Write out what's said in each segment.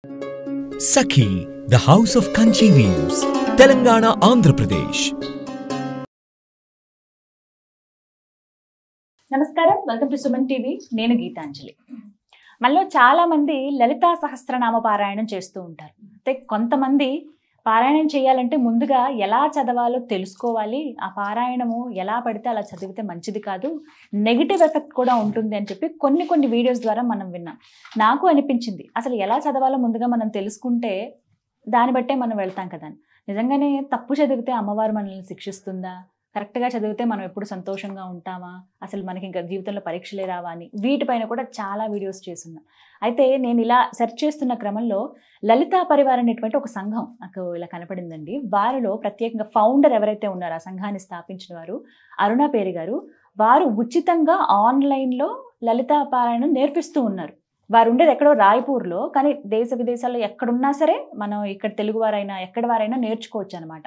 Sakhi, the House of Kanchi Weaves, Telangana, Andhra Pradesh. నమస్కారం, welcome to Suman TV. నేను గీతాంజలి. మనలో చాలా మంది లలితా సహస్రనామ పారాయణం చేస్తూ ఉంటారు. అయితే కొంతమంది పారాయణం చేయాలంటే ముందుగా ఎలా చదవాలో తెలుసుకోవాలి. ఆ పారాయణము ఎలా పడితే అలా చదివితే మంచిది కాదు, నెగిటివ్ ఎఫెక్ట్ కూడా ఉంటుంది అని చెప్పి కొన్ని వీడియోస్ ద్వారా మనం విన్నాం. నాకు అనిపించింది అసలు ఎలా చదవాలో ముందుగా మనం తెలుసుకుంటే దాన్ని బట్టే మనం వెళ్తాం కదా. నిజంగానే తప్పు చదివితే అమ్మవారు మనల్ని శిక్షిస్తుందా? కరెక్ట్గా చదివితే మనం ఎప్పుడు సంతోషంగా ఉంటామా? అసలు మనకి ఇంకా జీవితంలో పరీక్షలే రావా అని వీటిపైన కూడా చాలా వీడియోస్ చేస్తున్నాం. అయితే నేను ఇలా సెర్చ్ చేస్తున్న క్రమంలో లలితా పరివార్ అనేటువంటి ఒక సంఘం నాకు ఇలా కనపడిందండి. వారిలో ప్రత్యేకంగా ఫౌండర్ ఎవరైతే ఉన్నారో ఆ సంఘాన్ని స్థాపించిన వారు అరుణ పేరి గారు. వారు ఉచితంగా ఆన్లైన్లో లలితా పారాయణం నేర్పిస్తూ ఉన్నారు. వారు ఉండేది ఎక్కడో రాయ్పూర్లో, కానీ దేశ విదేశాల్లో ఎక్కడున్నా సరే మనం ఇక్కడ తెలుగు వారైనా ఎక్కడ వారైనా నేర్చుకోవచ్చు అనమాట.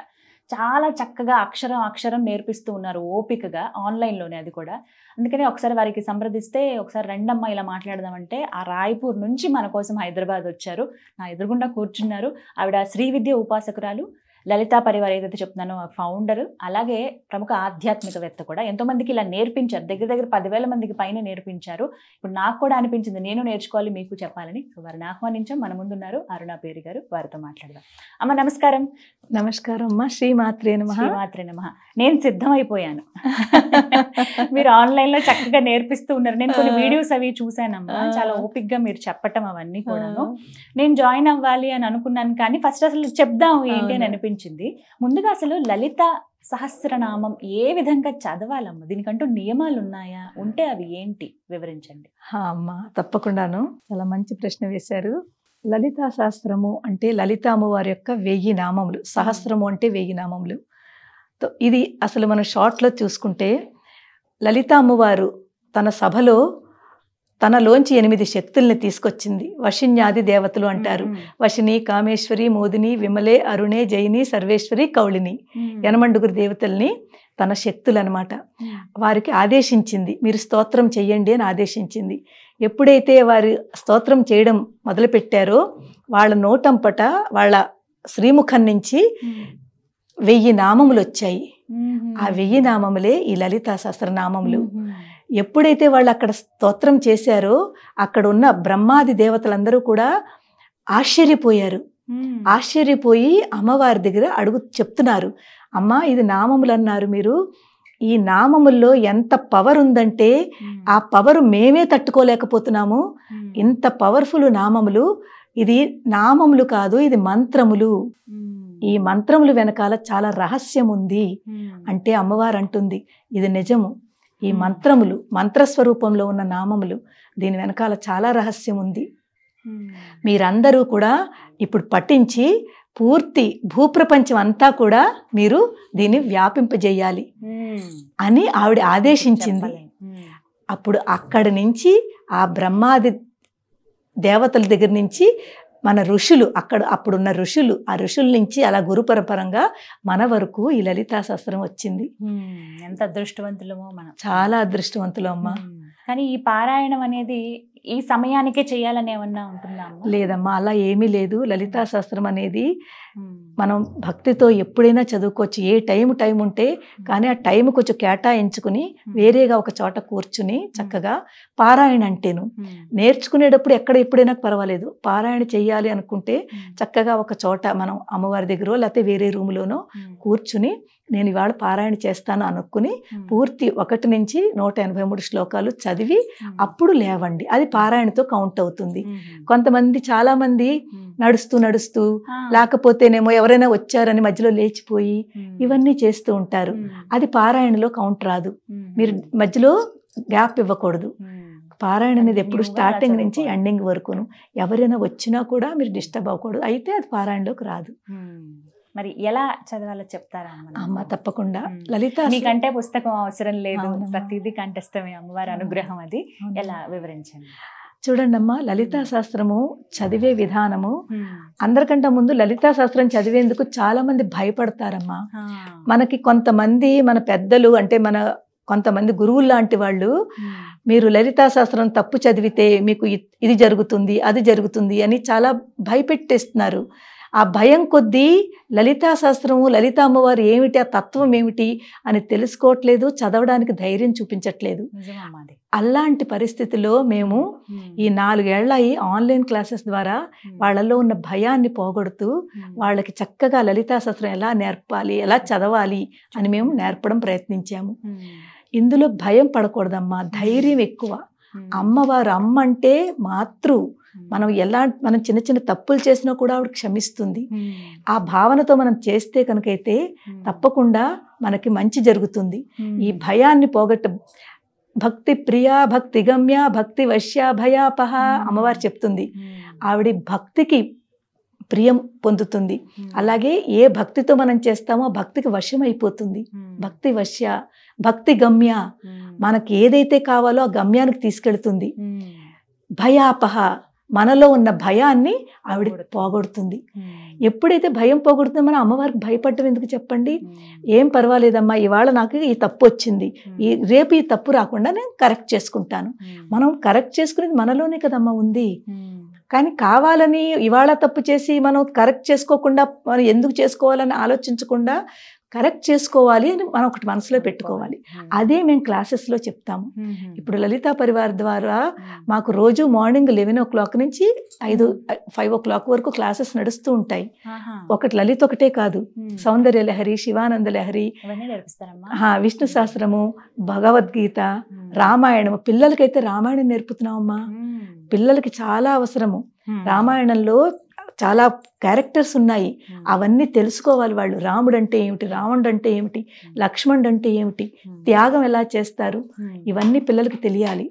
చాలా చక్కగా అక్షరం నేర్పిస్తూ ఉన్నారు, ఓపికగా, ఆన్లైన్లోనే అది కూడా. అందుకని ఒకసారి వారికి సంప్రదిస్తే ఒకసారి రెండమ్మ ఇలా మాట్లాడదామంటే ఆ రాయ్పూర్ నుంచి మన కోసం హైదరాబాద్ వచ్చారు. నా ఎదురుగుండా కూర్చున్నారు. ఆవిడ శ్రీ విద్య ఉపాసకురాలు, లలితా పరివార్ ఏదైతే చెప్తున్నానో ఫౌండర్, అలాగే ప్రముఖ ఆధ్యాత్మికవేత్త కూడా. ఎంతోమందికి ఇలా నేర్పించారు, దగ్గర 10,000 మందికి పైన నేర్పించారు. ఇప్పుడు నాకు కూడా అనిపించింది నేను నేర్చుకోవాలి, మీకు చెప్పాలని. సో వారిని ఆహ్వానించాం. మన ముందున్నారు అరుణ పేరి గారు, వారితో మాట్లాడదాం. అమ్మ నమస్కారం. నమస్కారం అమ్మా. శ్రీమాత్రే నమః. శ్రీమాత్రే నమః. నేను సిద్ధమైపోయాను. మీరు ఆన్లైన్లో చక్కగా నేర్పిస్తూ ఉన్నారు. నేను కొన్ని వీడియోస్ అవి చూశానమ్మా, చాలా ఓపిక్గా మీరు చెప్పటం అవన్నీ కూడాను. నేను జాయిన్ అవ్వాలి అని అనుకున్నాను, కానీ ఫస్ట్ అసలు చెప్దాం ఏంటి అని అనిపించింది. ముందుగా అసలు లలిత సహస్రనామం ఏ విధంగా చదవాలమ్మా? దీనికంటూ నియమాలు ఉన్నాయా? ఉంటే అవి ఏంటి వివరించండి. అమ్మా తప్పకుండాను, చాలా మంచి ప్రశ్న వేశారు. లలితా సహస్రము అంటే లలిత అమ్మవారి యొక్క 1000 నామములు. సహస్రము అంటే 1000 నామములు. ఇది అసలు మనం షార్ట్లో చూసుకుంటే లలిత అమ్మవారు తన సభలో తనలోంచి 8 శక్తుల్ని తీసుకొచ్చింది. వశిన్యాది దేవతలు అంటారు. వశిని, కామేశ్వరి, మోదిని, విమలే, అరుణే, జయిని, సర్వేశ్వరి, కౌళిని, 8 దేవతల్ని తన శక్తులు అనమాట. వారికి ఆదేశించింది, మీరు స్తోత్రం చెయ్యండి అని ఆదేశించింది. ఎప్పుడైతే వారు స్తోత్రం చేయడం మొదలుపెట్టారో వాళ్ళ నోటంపట, వాళ్ళ శ్రీముఖం నుంచి 1000 నామములు వచ్చాయి. ఆ 1000 నామములే ఈ లలితా సహస్రనామములు. ఎప్పుడైతే వాళ్ళు అక్కడ స్తోత్రం చేశారో అక్కడ ఉన్న బ్రహ్మాది దేవతలందరూ కూడా ఆశ్చర్యపోయారు. ఆశ్చర్యపోయి అమ్మవారి దగ్గర చెప్తున్నారు, అమ్మా ఇది నామములు అన్నారు మీరు, ఈ నామముల్లో ఎంత పవర్ ఉందంటే ఆ పవర్ మేమే తట్టుకోలేకపోతున్నాము. ఇంత పవర్ఫుల్ నామములు. ఇది నామములు కాదు, ఇది మంత్రములు. ఈ మంత్రములు వెనకాల చాలా రహస్యం ఉంది అంటే అమ్మవారు అంటుంది ఇది నిజము. ఈ మంత్రములు, మంత్రస్వరూపంలో ఉన్న నామములు, దీని వెనకాల చాలా రహస్యం ఉంది. మీరందరూ కూడా ఇప్పుడు పఠించి పూర్తి భూప్రపంచం అంతా కూడా మీరు దీన్ని వ్యాపింపజేయాలి అని ఆవిడ ఆదేశించింది. అప్పుడు అక్కడి నుంచి ఆ బ్రహ్మాది దేవతల దగ్గర నుంచి మన ఋషులు, అప్పుడున్న ఋషులు, ఆ ఋషుల నుంచి అలా గురు పరంపరంగా మన వరకు ఈ లలితా సహస్రం వచ్చింది. ఎంత అదృష్టవంతులమో మనం. చాలా అదృష్టవంతులు అమ్మా. కానీ ఈ పారాయణం అనేది ఈ సమయానికే చేయాలని ఏమన్నా ఉంటుందా? లేదమ్మా, అలా ఏమీ లేదు. లలితా సహస్రం అనేది మనం భక్తితో ఎప్పుడైనా చదువుకోవచ్చు, ఏ టైం ఉంటే. కానీ ఆ టైం కొంచెం కేటాయించుకుని వేరేగా ఒక చోట కూర్చుని చక్కగా పారాయణ అంటేను నేర్చుకునేటప్పుడు ఎప్పుడైనా పర్వాలేదు. పారాయణ చెయ్యాలి అనుకుంటే చక్కగా ఒక చోట మనం అమ్మవారి దగ్గర లేకపోతే వేరే రూమ్లోనో కూర్చుని నేను ఇవాళ పారాయణ చేస్తాను అనుకుని పూర్తి 1 నుంచి 183 శ్లోకాలు చదివి అప్పుడు లేవండి. అది పారాయణతో కౌంట్ అవుతుంది. కొంతమంది, చాలా మంది నడుస్తూ లేకపోతేనేమో ఎవరైనా వచ్చారని మధ్యలో లేచిపోయి ఇవన్నీ చేస్తూ ఉంటారు. అది పారాయణలో కౌంట్ రాదు. మీరు మధ్యలో గ్యాప్ ఇవ్వకూడదు. పారాయణ అనేది ఎప్పుడు స్టార్టింగ్ నుంచి ఎండింగ్ వరకును. ఎవరైనా వచ్చినా కూడా మీరు డిస్టర్బ్ అవ్వకూడదు. అయితే అది పారాయణలోకి రాదు. మరి ఎలా చదవాలో చెప్తారా అమ్మ? తప్పకుండా. లలిత మీకంటే పుస్తకం అవసరం లేదు, ప్రతిదీ కంఠస్థమే అమ్మవారి అనుగ్రహం. అది ఎలా వివరించండి. చూడండి అమ్మా, లలితా శాస్త్రము చదివే విధానము అందరికంటే ముందు లలితా శాస్త్రం చదివేందుకు చాలా మంది భయపడతారమ్మా. మనకి కొంతమంది మన పెద్దలు అంటే మన కొంతమంది గురువులు లాంటి వాళ్ళు మీరు లలితా శాస్త్రం తప్పు చదివితే మీకు ఇది జరుగుతుంది అది జరుగుతుంది అని చాలా భయపెట్టేస్తున్నారు. ఆ భయం కొద్దీ లలితా శాస్త్రము లలితా అమ్మవారు ఏమిటి, ఆ తత్వం ఏమిటి అని తెలుసుకోవట్లేదు, చదవడానికి ధైర్యం చూపించట్లేదు. అలాంటి పరిస్థితిలో మేము ఈ 4 ఏళ్ల ఈ ఆన్లైన్ క్లాసెస్ ద్వారా వాళ్ళల్లో ఉన్న భయాన్ని పోగొడుతూ వాళ్ళకి చక్కగా లలితా శాస్త్రం ఎలా నేర్పాలి, ఎలా చదవాలి అని మేము నేర్పడం ప్రయత్నించాము. ఇందులో భయం పడకూడదమ్మా, ధైర్యం ఎక్కువ. అమ్మవారు అమ్మ అంటే మాతృ. మనం చిన్న చిన్న తప్పులు చేసినా కూడా ఆవిడ క్షమిస్తుంది. ఆ భావనతో మనం చేస్తే కనుకైతే తప్పకుండా మనకి మంచి జరుగుతుంది. ఈ భయాన్ని పోగొట్ట భక్తి ప్రియా భక్తి గమ్య భక్తి వశ్య భయాపహ అమ్మవారు చెప్తుంది. ఆవిడ భక్తికి ప్రియం పొందుతుంది. అలాగే ఏ భక్తితో మనం చేస్తామో భక్తికి వశం అయిపోతుంది. భక్తి వశ్య భక్తి గమ్య మనకి ఏదైతే కావాలో ఆ గమ్యానికి తీసుకెళ్తుంది. భయాపహ మనలో ఉన్న భయాన్ని ఆవిడ పోగొడుతుంది. ఎప్పుడైతే భయం పోగొడుతుందో మనం అమ్మవారికి భయపడటం ఎందుకు చెప్పండి? ఏం పర్వాలేదమ్మా, ఇవాళ నాకు ఈ తప్పు వచ్చింది, రేపు ఈ తప్పు రాకుండా నేను కరెక్ట్ చేసుకుంటాను. మనం కరెక్ట్ చేసుకునేది మనలోనే కదమ్మా ఉంది. కానీ కావాలని ఇవాళ తప్పు చేసి మనం కరెక్ట్ చేసుకోకుండా మనం ఎందుకు చేసుకోవాలని ఆలోచించకుండా కరెక్ట్ చేసుకోవాలి అని మనం ఒకటి మనసులో పెట్టుకోవాలి. అదే మేము క్లాసెస్లో చెప్తాము. ఇప్పుడు లలితా పరివార్ ద్వారా మాకు రోజు మార్నింగ్ 11 o'clock నుంచి 5 o'clock వరకు క్లాసెస్ నడుస్తూ ఉంటాయి. ఒకటి లలిత ఒకటే కాదు, సౌందర్య లహరి, శివానంద లహరి, విష్ణు సహస్రము, భగవద్గీత, రామాయణము. పిల్లలకైతే రామాయణం నేర్పుతున్నామమ్మా. పిల్లలకి చాలా అవసరము. రామాయణంలో చాలా క్యారెక్టర్స్ ఉన్నాయి, అవన్నీ తెలుసుకోవాలి వాళ్ళు. రాముడు అంటే ఏమిటి, రావణుడు అంటే ఏమిటి, లక్ష్మణుడు అంటే ఏమిటి, త్యాగం ఎలా చేస్తారు, ఇవన్నీ పిల్లలకి తెలియాలి.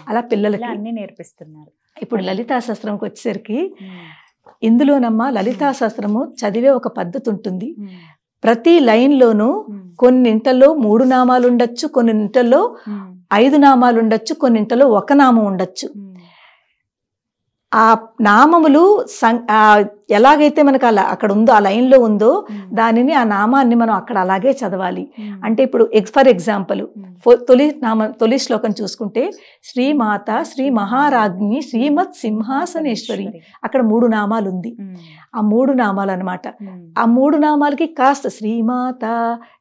అలా పిల్లలకి అన్ని నేర్పిస్తున్నారు. ఇప్పుడు లలితా శాస్త్రంకి వచ్చేసరికి ఇందులోనమ్మా లలితా శాస్త్రము చదివే ఒక పద్ధతి ఉంటుంది. ప్రతి లైన్లోనూ కొన్నింటలో 3 నామాలు ఉండొచ్చు, కొన్నింటలో 5 నామాలు ఉండొచ్చు, కొన్నింటలో 1 నామం ఉండొచ్చు. ఆ నామములు ఎలాగైతే మనకు అక్కడ ఉందో, ఆ లైన్లో ఉందో దానిని, ఆ నామాన్ని మనం అక్కడ అలాగే చదవాలి. అంటే ఇప్పుడు ఫర్ ఎగ్జాంపుల్ తొలి శ్లోకం చూసుకుంటే శ్రీమాత శ్రీ మహారాజ్ఞి శ్రీమత్ సింహాసనేశ్వరి, అక్కడ 3 నామాలు ఉంది. ఆ 3 నామాలు అనమాట. ఆ 3 నామాలకి కాస్త శ్రీమాత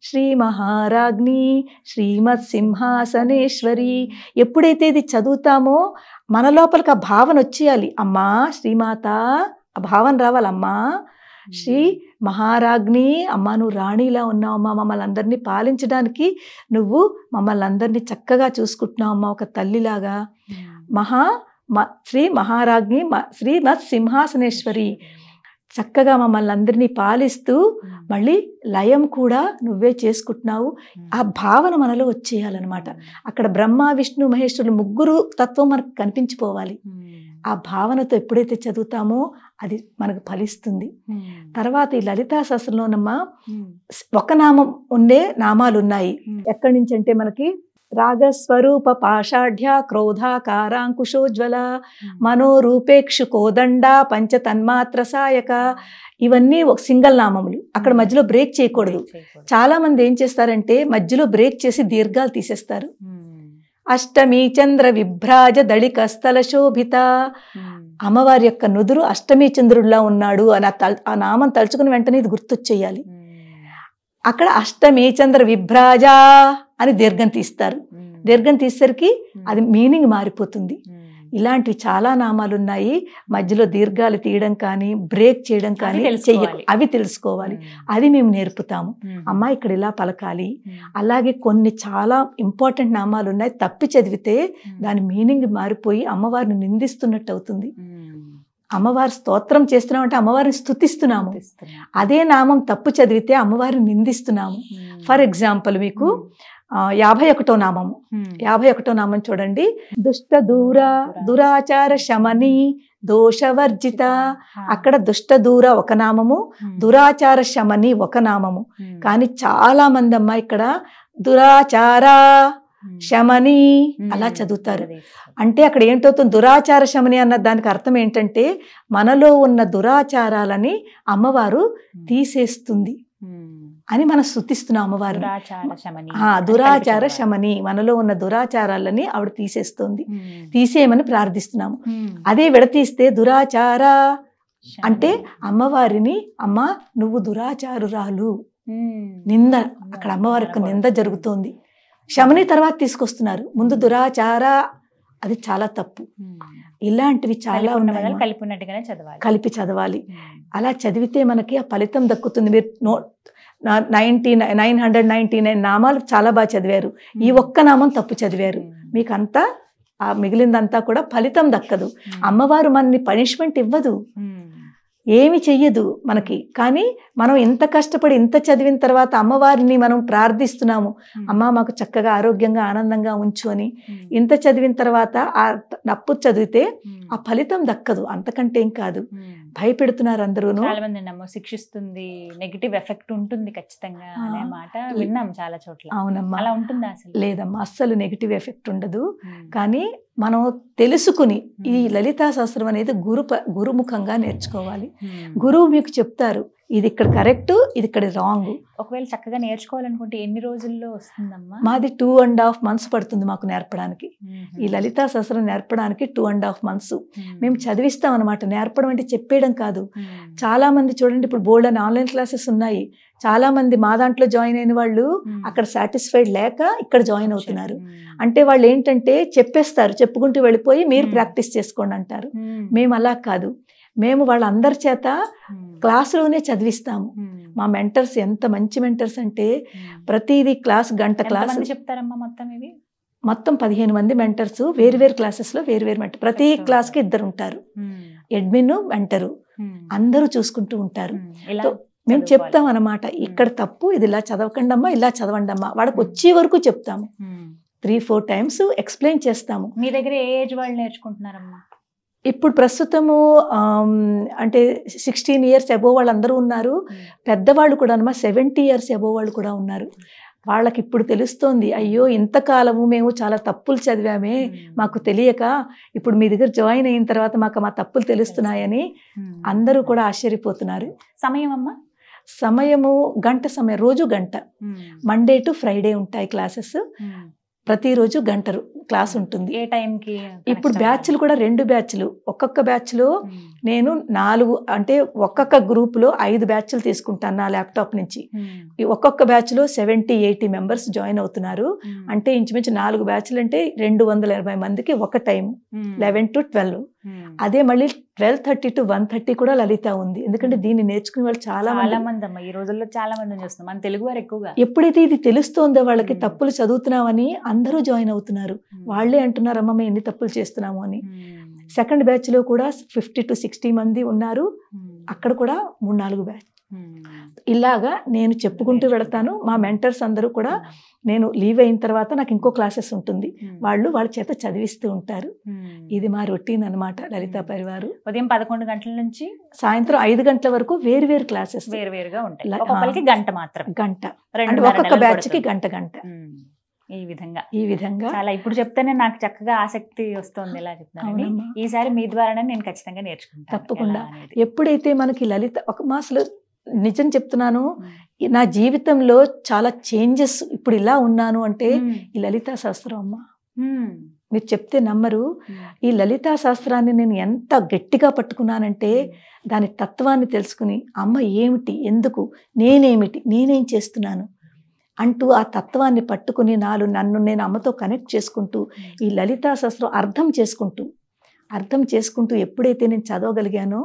శ్రీ మహారాజ్ఞి శ్రీమత్ సింహాసనేశ్వరి ఎప్పుడైతే ఇది చదువుతామో మన లోపలికి ఆ భావన వచ్చేయాలి. అమ్మా శ్రీమాత, ఆ భావన రావాలమ్మా. శ్రీ మహారాజ్ఞి, అమ్మ నువ్వు రాణిలా ఉన్నావమ్మా, మమ్మల్ని అందరినీ పాలించడానికి నువ్వు మమ్మల్ని అందరినీ చక్కగా చూసుకుంటున్నావమ్మా, ఒక తల్లిలాగా. శ్రీ మహారాజ్ఞి శ్రీమత్ సింహాసనేశ్వరి, చక్కగా మమ్మల్ని అందరినీ పాలిస్తూ మళ్ళీ లయం కూడా నువ్వే చేసుకుంటున్నావు. ఆ భావన మనలో వచ్చేయాలన్నమాట. అక్కడ బ్రహ్మ విష్ణు మహేశ్వరులు 3 తత్వం మనకు కనిపించిపోవాలి. ఆ భావనతో ఎప్పుడైతే చదువుతామో అది మనకు ఫలిస్తుంది. తర్వాత ఈ లలితా శాస్త్రంలోనమ్మా 1 నామం ఉండే నామాలు ఉన్నాయి. ఎక్కడి నుంచి అంటే మనకి రాగస్వరూప పాషాఢ్య క్రోధాకారాంకుశోజ్వల మనోరూపేక్షు కోదండ పంచతన్మాత్ర సాయక, ఇవన్నీ ఒక సింగల్ నామములు. అక్కడ మధ్యలో బ్రేక్ చేయకూడదు. చాలా మంది ఏం చేస్తారంటే మధ్యలో బ్రేక్ చేసి దీర్ఘాలు తీసేస్తారు. అష్టమి చంద్ర విభ్రాజ దళిక స్థల శోభిత, అమ్మవారి యొక్క నుదురు అష్టమి చంద్రుడిలా ఉన్నాడు అని ఆ నామం తలుచుకుని వెంటనే ఇది గుర్తొచ్చేయాలి. అక్కడ అష్టమి చంద్ర విభ్రాజ అని దీర్ఘం తీస్తారు. దీర్ఘం తీసేసరికి అది మీనింగ్ మారిపోతుంది. ఇలాంటివి చాలా నామాలు ఉన్నాయి. మధ్యలో దీర్ఘాలు తీయడం కానీ బ్రేక్ చేయడం కానీ అవి తెలుసుకోవాలి. అది మేము నేర్పుతాము. అమ్మా ఇక్కడ ఇలా పలకాలి. అలాగే కొన్ని చాలా ఇంపార్టెంట్ నామాలు ఉన్నాయి, తప్పి చదివితే దాని మీనింగ్ మారిపోయి అమ్మవారిని నిందిస్తున్నట్టు అవుతుంది. అమ్మవారి స్తోత్రం చేస్తున్నాం అంటే అమ్మవారిని స్తుతిస్తున్నాము. అదే నామం తప్పు చదివితే అమ్మవారిని నిందిస్తున్నాము. ఫర్ ఎగ్జాంపుల్ మీకు 51వ నామము. 51వ నామం చూడండి. దుష్ట దూర దురాచార శమని దోషవర్జిత, అక్కడ దుష్ట దూర ఒక నామము, దురాచార శమని ఒక నామము. కానీ చాలా మంది అమ్మ ఇక్కడ దురాచార శమని అలా చదువుతారు. అంటే అక్కడ ఏంటవుతుంది, దురాచార శమని అన్న దానికి అర్థం ఏంటంటే మనలో ఉన్న దురాచారాలని అమ్మవారు తీసేస్తుంది. అని మనం స్తుతిస్తున్నాం అమ్మవారిని. దురాచార శమని దురాచార కల్పించేవారు. శమని, మనలో ఉన్న దురాచారాలని ఆవిడ తీసేస్తుంది, తీసేయమని ప్రార్థిస్తున్నాము. అదే విడతీస్తే దురాచార అంటే అమ్మవారిని, అమ్మ నువ్వు దురాచారురాలు, నింద, అక్కడ అమ్మవారికి నింద జరుగుతోంది. శమని తర్వాత తీసుకొస్తున్నారు, ముందు దురాచార, అది చాలా తప్పు. ఇలాంటివి చాలా ఉన్నాయి, కలిపినట్టుగానే చదవాలి, కలిపి చదవాలి. అలా చదివితే మనకి ఆ ఫలితం దక్కుతుంది. మీరు 999 నామాలు చాలా బాగా చదివారు, ఈ ఒక్క నామం తప్పు చదివారు, మీకు అంతా ఆ మిగిలిందంతా కూడా ఫలితం దక్కదు. అమ్మవారు మనని పనిష్మెంట్ ఇవ్వదు, ఏమి చెయ్యదు మనకి. కానీ మనం ఇంత కష్టపడి ఇంత చదివిన తర్వాత అమ్మవారిని మనం ప్రార్థిస్తున్నాము, అమ్మ మాకు చక్కగా ఆరోగ్యంగా ఆనందంగా ఉంచు అని. ఇంత చదివిన తర్వాత ఆ తప్పు చదివితే ఆ ఫలితం దక్కదు, అంతకంటే ఏం కాదు. భయపెడుతున్నారు అందరూను. చాలా మంది నమ్మ శిక్షిస్తుంది, నెగిటివ్ ఎఫెక్ట్ ఉంటుంది ఖచ్చితంగా అనే మాట విన్నాం చాలా చోట్ల. అవునమ్మా, అలా ఉంటుందా? అసలు లేదమ్మా, అస్సలు నెగిటివ్ ఎఫెక్ట్ ఉండదు. కానీ మనం తెలుసుకుని ఈ లలితా శాస్త్రం అనేది గురుముఖంగా నేర్చుకోవాలి. గురువు మీకు చెప్తారు, ఇది ఇక్కడ కరెక్ట్, ఇది ఇక్కడ రాంగ్. ఒకవేళ చక్కగా నేర్చుకోవాలనుకుంటే ఎన్ని రోజుల్లో వస్తుందమ్మా? మాది 2.5 months పడుతుంది మాకు నేర్పడానికి. ఈ లలితా శాస్త్రం నేర్పడానికి 2.5 months మేము చదివిస్తాం అనమాట. నేర్పడం అంటే చెప్పేయడం కాదు. చాలా మంది చూడండి, ఇప్పుడు బోల్డ్ అని ఆన్లైన్ క్లాసెస్ ఉన్నాయి. చాలా మంది మా దాంట్లో జాయిన్ అయిన వాళ్ళు అక్కడ సాటిస్ఫైడ్ లేక ఇక్కడ జాయిన్ అవుతున్నారు. అంటే వాళ్ళు ఏంటంటే చెప్పేస్తారు, చెప్పుకుంటూ వెళ్ళిపోయి మీరు ప్రాక్టీస్ చేసుకోండి అంటారు. మేము అలా కాదు, మేము వాళ్ళందరి చేత క్లాసులోనే చదివిస్తాము. మా మెంటర్స్ ఎంత మంచి మెంటర్స్ అంటే ప్రతిదీ క్లాస్, గంట క్లాస్ చెప్తారమ్మా. మొత్తం ఇవి మొత్తం 15 మంది మెంటర్స్, వేరు క్లాసెస్ లో వేరు మెంటర్. ప్రతి క్లాస్ కి 2 ఉంటారు, అడ్మిన్ మెంటరు, అందరూ చూసుకుంటూ ఉంటారు. మేము చెప్తాం అన్నమాట, ఇక్కడ తప్పు, ఇది ఇలా చదవకండమ్మా, ఇలా చదవండమ్మా. వాళ్ళకి వచ్చే వరకు చెప్తాము, 3-4 times ఎక్స్ప్లెయిన్ చేస్తాము. మీ దగ్గర ఏ ఏజ్ వాళ్ళు నేర్చుకుంటున్నారమ్మా? ఇప్పుడు ప్రస్తుతము అంటే 16 years అబోవ్ వాళ్ళందరూ ఉన్నారు. పెద్దవాళ్ళు కూడా అన్నమా 70 years అబోవ్ వాళ్ళు కూడా ఉన్నారు. వాళ్ళకి ఇప్పుడు తెలుస్తోంది, అయ్యో ఇంతకాలము మేము చాలా తప్పులు చదివామే, మాకు తెలియక ఇప్పుడు మీ దగ్గర జాయిన్ అయిన తర్వాత మాకు మా తప్పులు తెలుస్తున్నాయని అందరూ కూడా ఆశ్చర్యపోతున్నారు. సమయం అమ్మా? సమయము గంట సమయం, రోజు గంట. మండే టు ఫ్రైడే ఉంటాయి క్లాసెస్. ప్రతిరోజు గంట క్లాస్ ఉంటుంది. ఏ టైంకి? ఇప్పుడు బ్యాచ్లు కూడా 2 బ్యాచ్లు. ఒక్కొక్క బ్యాచ్లో నేను 4 అంటే ఒక్కొక్క గ్రూప్లో 5 బ్యాచ్లు తీసుకుంటాను నా ల్యాప్టాప్ నుంచి. ఒక్కొక్క బ్యాచ్లో 70-80 members జాయిన్ అవుతున్నారు. అంటే ఇంచుమించు 4 బ్యాచ్లు అంటే 280 మందికి ఒక టైం, 11 to 12. అదే మళ్ళీ 12:30 to 1:30 కూడా లలిత ఉంది. ఎందుకంటే దీన్ని నేర్చుకునే వాళ్ళు చాలా మంది అమ్మా. ఈ రోజుల్లో చాలా మంది చూస్తున్నాం, మన తెలుగు వారు ఎక్కువగా. ఎప్పుడైతే ఇది తెలుస్తోందో వాళ్ళకి తప్పులు చదువుతున్నామని అందరూ జాయిన్ అవుతున్నారు. వాళ్ళే అంటున్నారు, అమ్మ మేము ఎన్ని తప్పులు చేస్తున్నాము అని. సెకండ్ బ్యాచ్ లో కూడా 50 to 60 మంది ఉన్నారు. అక్కడ కూడా 3-4 బ్యాచ్. ఇలాగా నేను చెప్పుకుంటూ వెళతాను. మా మెంటర్స్ అందరూ కూడా నేను లీవ్ అయిన తర్వాత నాకు ఇంకో క్లాసెస్ ఉంటుంది, వాళ్ళు వాళ్ళ చేత చదివిస్తూ ఉంటారు. ఇది మా రొటీన్ అన్నమాట లలితా పరివారు. ఉదయం 11 గంటల నుంచి సాయంత్రం 5 గంటల వరకు వేరు క్లాసెస్ వేరుగా ఉంటాయి. ఒక్కొక్కరికి గంట మాత్రం, గంట. ఒక్కొక్క బ్యాచ్ కి గంట. ఈ విధంగా చాలా ఇప్పుడు చెప్తేనే నాకు చక్కగా ఆసక్తి వస్తుంది. ఎలా చెప్తానని ఈసారి మీ ద్వారానే నేను ఖచ్చితంగా నేర్చుకుంటాను. తప్పకుండా. ఎప్పుడైతే మనకి లలిత అసలు నిజం చెప్తున్నాను, నా జీవితంలో చాలా చేంజెస్, ఇప్పుడు ఇలా ఉన్నాను అంటే ఈ లలితా శాస్త్రం అమ్మ. మీరు చెప్తే నమ్మరు. ఈ లలితా శాస్త్రాన్ని నేను ఎంత గట్టిగా పట్టుకున్నానంటే దాని తత్వాన్ని తెలుసుకుని, అమ్మ ఏమిటి, ఎందుకు, నేనేమిటి, నేనేం చేస్తున్నాను అంటూ ఆ తత్వాన్ని పట్టుకుని నన్ను నేను అమ్మతో కనెక్ట్ చేసుకుంటూ ఈ లలితా శాస్త్రం అర్థం చేసుకుంటూ ఎప్పుడైతే నేను చదవగలిగానో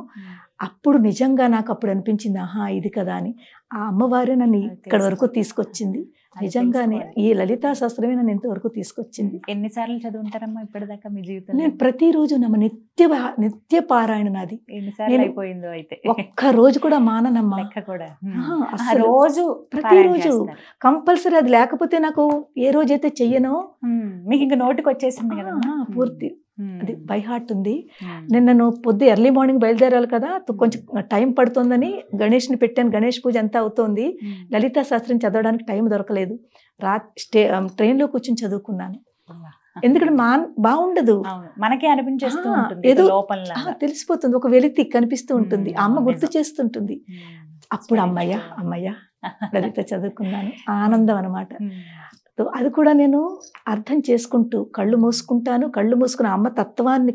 అప్పుడు నిజంగా నాకు అప్పుడు అనిపించింది, ఆహా ఇది కదా అని. ఆ అమ్మవారే నన్ను ఇక్కడ వరకు తీసుకొచ్చింది. నిజంగానే ఈ లలితా శాస్త్రమే నన్ను ఇంతవరకు తీసుకొచ్చింది. ఎన్నిసార్లు చదువుంటారమ్మా ఇప్పటిదాకా మీ జీవితంలో? నేను ప్రతిరోజు నిత్య పారాయణ నాది. అయిపోయిందో అయితే ఒక్క రోజు కూడా మాననమ్మా. రోజు ప్రతిరోజు కంపల్సరీ. అది లేకపోతే నాకు ఏ రోజైతే చెయ్యనో మీకు ఇంకా నోటికి వచ్చేసింది కదా పూర్తి. అది బై హార్ట్ ఉంది. నిన్న పొద్దు ఎర్లీ మార్నింగ్ బయలుదేరాలి కదా, కొంచెం టైం పడుతుందని గణేష్ని పెట్టాను. గణేష్ పూజ అంతా అవుతోంది. లలితా శాస్త్రం చదవడానికి టైం దొరకలేదు. ట్రైన్లో కూర్చొని చదువుకున్నాను. ఎందుకంటే బాగుండదు, మనకే అనిపించేస్తూ ఏదో తెలిసిపోతుంది, ఒక వెలితి కనిపిస్తూ ఉంటుంది, అమ్మ గుర్తు చేస్తుంటుంది. అప్పుడు అమ్మయ్య లలిత చదువుకున్నాను. ఆనందం అనమాట. సో అది కూడా నేను అర్థం చేసుకుంటూ కళ్ళు మూసుకుంటాను. కళ్ళు మూసుకుని అమ్మ తత్వాన్ని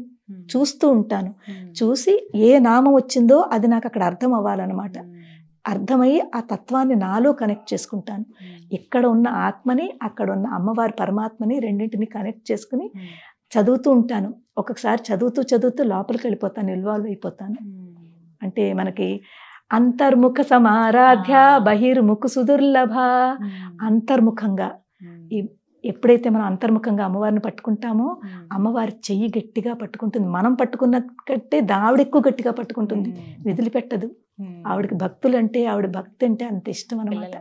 చూస్తూ ఉంటాను. చూసి ఏ నామం వచ్చిందో అది నాకు అక్కడ అర్థం అవ్వాలన్నమాట. అర్థమయ్యి ఆ తత్వాన్ని నాలో కనెక్ట్ చేసుకుంటాను. ఇక్కడ ఉన్న ఆత్మని, అక్కడ ఉన్న అమ్మవారి పరమాత్మని రెండింటిని కనెక్ట్ చేసుకుని చదువుతూ ఉంటాను. ఒక్కొక్కసారి చదువుతూ లోపలికి వెళ్ళిపోతాను, ఇన్వాల్వ్ అయిపోతాను. అంటే మనకి అంతర్ముఖ సమారాధ్య బహిర్ముఖ సుదుర్లభ. అంతర్ముఖంగా ఎప్పుడైతే మనం అంతర్ముఖంగా అమ్మవారిని పట్టుకుంటామో అమ్మవారి చెయ్యి గట్టిగా పట్టుకుంటుంది. మనం పట్టుకున్న కంటే ఆవిడ ఎక్కువ గట్టిగా పట్టుకుంటుంది, వదిలిపెట్టదు. ఆవిడకి భక్తులు అంటే, ఆవిడ భక్తి అంటే అంత ఇష్టం అనమాట,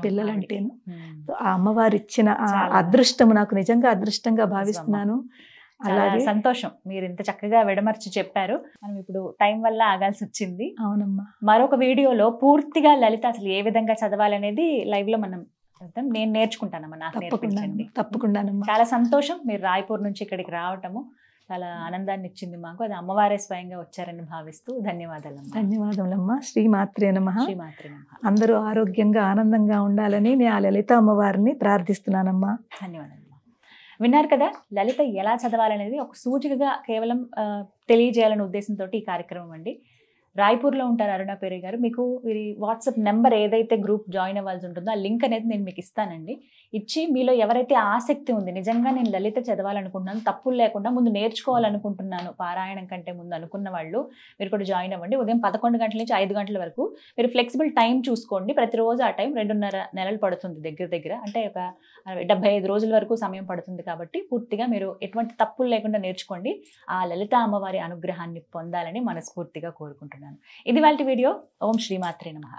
పిల్లలంటేను. ఆ అమ్మవారు ఇచ్చిన ఆ అదృష్టము నాకు నిజంగా అదృష్టంగా భావిస్తున్నాను. అలాగే సంతోషం మీరు ఇంత చక్కగా విడమర్చి చెప్పారు. మనం ఇప్పుడు టైం వల్ల ఆగాల్సి వచ్చింది. అవునమ్మా. మరొక వీడియోలో పూర్తిగా లలిత అసలు ఏ విధంగా చదవాలనేది లైవ్ లో మనం నేను నేర్చుకుంటానమ్మా. నాకు నేర్పించండి. తప్పకుండానమ్మా. చాలా సంతోషం మీరు రాయ్పూర్ నుంచి ఇక్కడికి రావటము చాలా ఆనందాన్ని ఇచ్చింది మాకు. అది అమ్మవారే స్వయంగా వచ్చారని భావిస్తూ ధన్యవాదాలమ్మా. ధన్యవాదములమ్మా. శ్రీమాత్రే నమః. శ్రీమాత్రే నమః. అందరూ ఆరోగ్యంగా ఆనందంగా ఉండాలని నేను ఆ లలిత అమ్మవారిని ప్రార్థిస్తున్నానమ్మా. ధన్యవాదాలు. విన్నారు కదా, లలిత ఎలా చదవాలనేది ఒక సూచికగా కేవలం తెలియజేయాలనే ఉద్దేశంతో ఈ కార్యక్రమం అండి. రాయ్పూర్లో ఉంటారు అరుణ పేరే గారు. మీకు వీరి వాట్సాప్ నెంబర్ ఏదైతే గ్రూప్ జాయిన్ అవ్వాల్సి ఉంటుందో ఆ లింక్ అనేది నేను మీకు ఇస్తానండి. ఇచ్చి మీలో ఎవరైతే ఆసక్తి ఉంది, నిజంగా నేను లలిత చదవాలనుకుంటున్నాను, తప్పులు లేకుండా ముందు నేర్చుకోవాలనుకుంటున్నాను పారాయణం కంటే ముందు అనుకున్న వాళ్ళు మీరు కూడా జాయిన్ అవ్వండి. ఉదయం 11 గంటల నుంచి 5 గంటల వరకు మీరు ఫ్లెక్సిబుల్ టైం చూసుకోండి. ప్రతిరోజు ఆ టైం 2.5 నెలలు పడుతుంది దగ్గర. అంటే ఒక 75 రోజుల వరకు సమయం పడుతుంది. కాబట్టి పూర్తిగా మీరు ఎటువంటి తప్పులు లేకుండా నేర్చుకోండి. ఆ లలిత అమ్మవారి అనుగ్రహాన్ని పొందాలని మనస్ఫూర్తిగా కోరుకుంటున్నాను. ఇది వాళ్ళ వీడియో. ఓం శ్రీమాత్రే నమః.